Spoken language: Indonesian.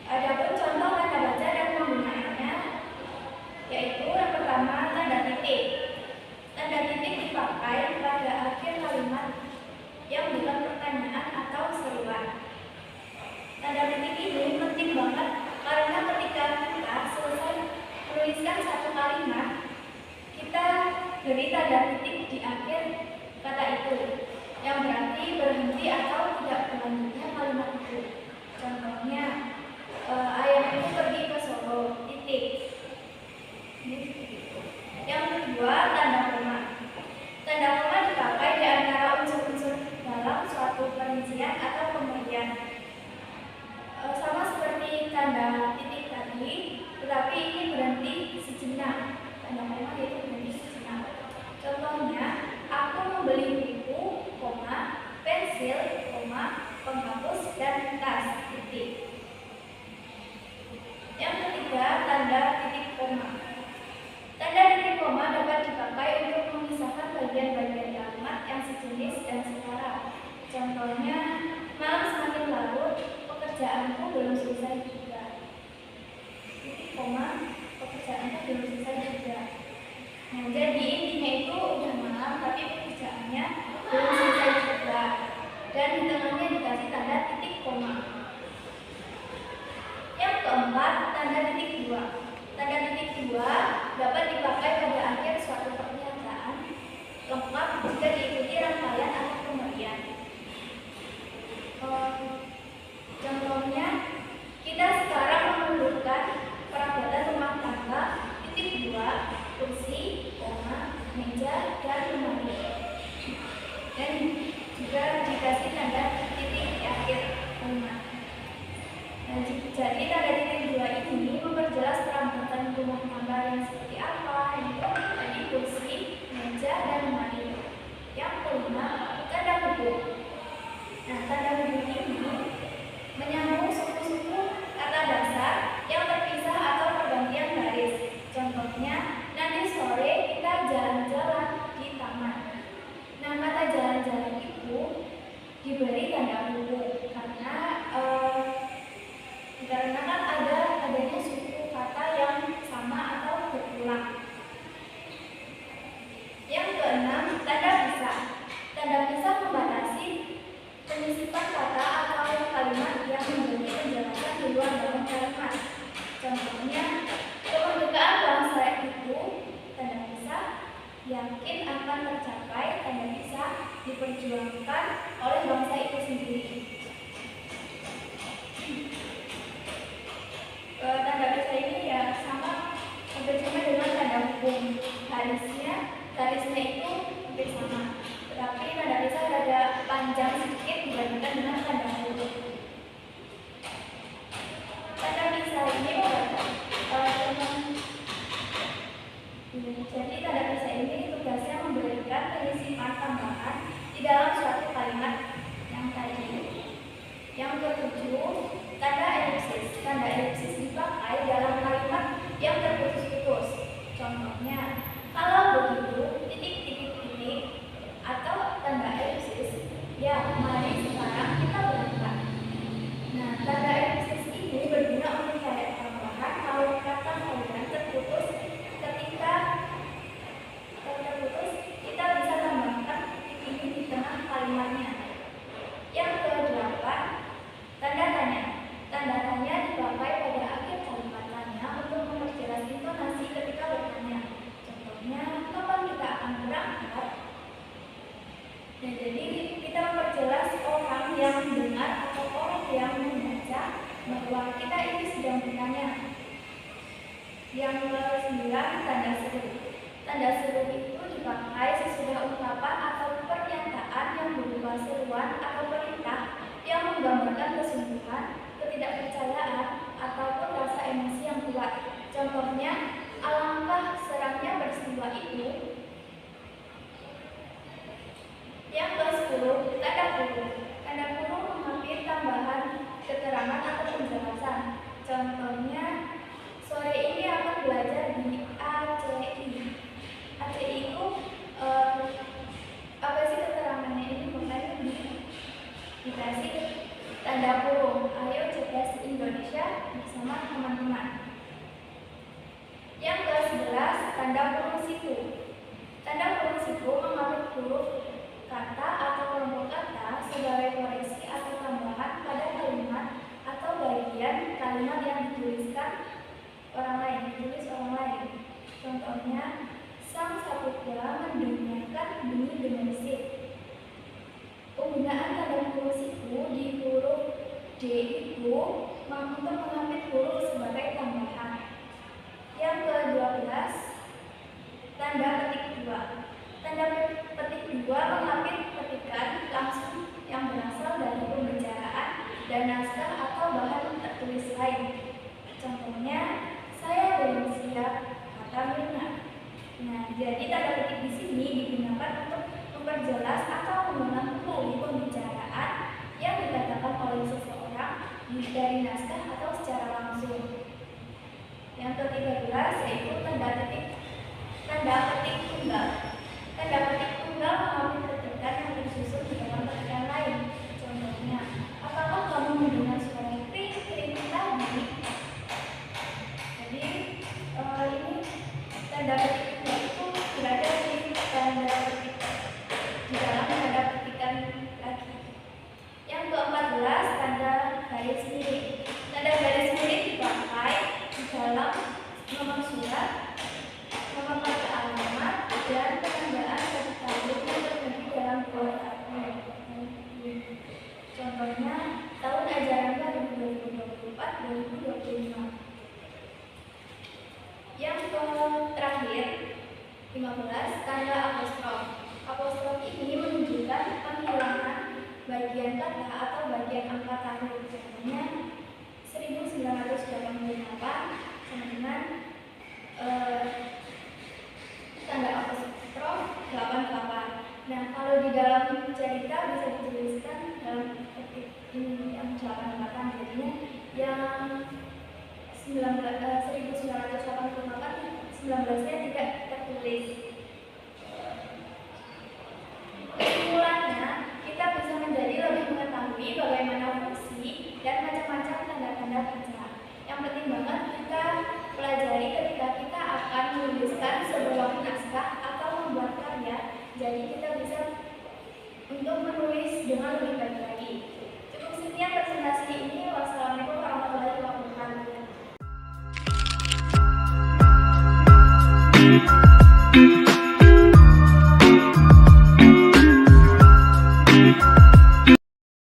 Adapun contoh tanda baca dan penggunaannya, yaitu yang pertama tanda titik. Tanda titik dipakai pada akhir kalimat yang bukan pertanyaan atau seruan. Tanda titik ini penting banget karena ketika kita selesai menuliskan satu kalimat, kita beri tanda titik di akhir kata itu, yang berarti berhenti atau tidak berlanjutnya kalimat itu. Contohnya, ayahku pergi ke Solo, titik. Yang kedua, tanda koma. Tanda koma dipakai di antara unsur-unsur dalam suatu perincian atau pemberian. Sama seperti tanda titik tadi, tetapi ini berhenti sejenak. Tanda koma yaitu berhenti sejenak. Contohnya, aku membeli buku, koma, pensil, koma, penghapus, dan tas, titik. Yang ketiga, tanda titik koma. Tanda titik koma dapat dipakai untuk memisahkan bagian-bagian kalimat yang sejenis dan setara. Contohnya, malam semakin larut, pekerjaanku belum selesai juga. Titik koma, pekerjaanku belum selesai juga. Nah, jadi intinya itu udah malam tapi pekerjaannya belum selesai juga. Dan di tengahnya dikasih tanda titik koma. Yang keempat, tanda titik dua. Tanda titik dua dapat dipakai pada akhir suatu pernyataan lengkap jika diikuti rangkaian atau pemberian. Contohnya, kita sekarang memerlukan perabotan rumah tangga, titik dua, kursi, koma, meja, dan lemari. Dan juga dikasih tanda titik di akhir kalimat. Nah, jadi tanda titik dua ini memperjelas perabotan rumah tangga yang seperti apa, yaitu tadi kursi, meja, dan lemari. Yang kelima, tanda hubung. Nah, tanda hubung ini menyambung suku-suku kata dasar yang terpisah atau pergantian baris. Contohnya, nanti sore kita jalan-jalan di taman. Nah, kata jalan-jalan itu diberi tanda hubung karena kan adanya suku kata yang sama atau berulang. Yang keenam, tanda pisah. Tanda pisah membatasi penyisipan kata atau kalimat yang menjadi penjelasan di luar dalam kalimat. Contohnya, kemerdekaan bangsa itu, tanda pisah, yakin akan tercapai, tanda pisah, diperjuangkan oleh bangsa itu sendiri. Tanda pisah ini ya sama dengan tanda hubung. Garisnya itu hampir sama, tetapi tanda pisah ada panjang sedikit dibandingkan dengan tanda hubung. Tanda pisah ini jadi tanda pisah ini tugasnya memberikan penyisipan tambahan di dalam suatu kalimat yang tadi. Yang ketujuh, tanda elipsis. Tanda elipsis dipakai dalam kalimat yang terputus-putus. Contohnya, kalau begitu, titik-titik-titik atau tanda elipsis, ya mari sekarang kita berangkat. Nah, tanda elipsis ini berguna untuk mencatat tambahan kalau kata kalian terputus. Ketika terputus, kita bisa tambahkan titik ini di tengah kalimatnya. Yang kedelapan, tanda tanya. Tanda tanya dipakai pada akhir kalimat tanya untuk memperjelas intonasi ketika bertanya. Contohnya, kapan kita akan berangkat? Nah, jadi kita memperjelas orang yang mendengar atau orang yang membaca bahwa kita ini sedang bertanya. Yang ke-9, tanda seru. Tanda seru itu dipakai sesudah ungkapan atau pernyataan yang berupa seruan atau perintah yang menggambarkan kesungguhan, ketidakpercayaan, ataupun rasa emosi yang kuat. Contohnya, alangkah seramnya peristiwa itu. Yang ke-10, tanda kurung. Tanda kurung menghampiri tambahan keterangan atau penjelasan. Contohnya, sore ini akan belajar di ACI. ACI itu apa sih keterangannya ini? Makanya dikasih tanda kurung. Ayo cerdas Indonesia orang lain, ditulis orang lain. Contohnya, Sang Saputera mendengarkan bunyi gemerisik. Penggunaan tanda huruf siku di huruf D itu untuk mengambil huruf sebagai tambahan. Yang ke-12, tanda petik 2. Tanda petik 2 mengambil petikan langsung yang berasal dari pembicaraan dan naskah atau bahan tertulis lain. Contohnya, saya belum siap, kata Mirna. Nah, jadi tanda petik di sini digunakan untuk memperjelas atau mengulang kembali pembicaraan yang dikatakan oleh seseorang dari naskah atau secara langsung. Yang ke-13 yaitu tanda petik tunggal. Tanda petik tunggal mengambil petikan yang tersusun di dalam petikan lain. Contohnya, apakah kamu mendengar suara kring-kring tadi? Jadi ini tanda petik tunggal itu berada di tanda petik di dalam tanda petikan lagi. Yang ke-14, tanda garis miring. Tanda garis miring dipakai di dalam nomor surat, nomor kartu alamat, dan penandaan satu tahun yang terjadi dalam 2 tahun. Contohnya, tahun ajaran baru 2024-2025. Yang terakhir, 15, tanda apostrof. Apostrof ini menunjukkan penghilangan bagian kata atau bagian angka tahun. Contohnya 1988 sama dengan tanda apostrof 88. Nah, kalau di dalam cerita bisa dituliskan dalam petik ini yang 88, jadinya yang 1988 19-nya tidak tertulis. Kesimpulannya, kita bisa menjadi lebih mengetahui bagaimana fungsi dan macam-macam tanda-tanda baca. Yang penting banget kita pelajari ketika kita akan menuliskan sebuah naskah atau membuat karya. Jadi kita bisa untuk menulis dengan lebih baik lagi. Cukup sekian presentasi ini. Wassalamualaikum warahmatullahi wabarakatuh.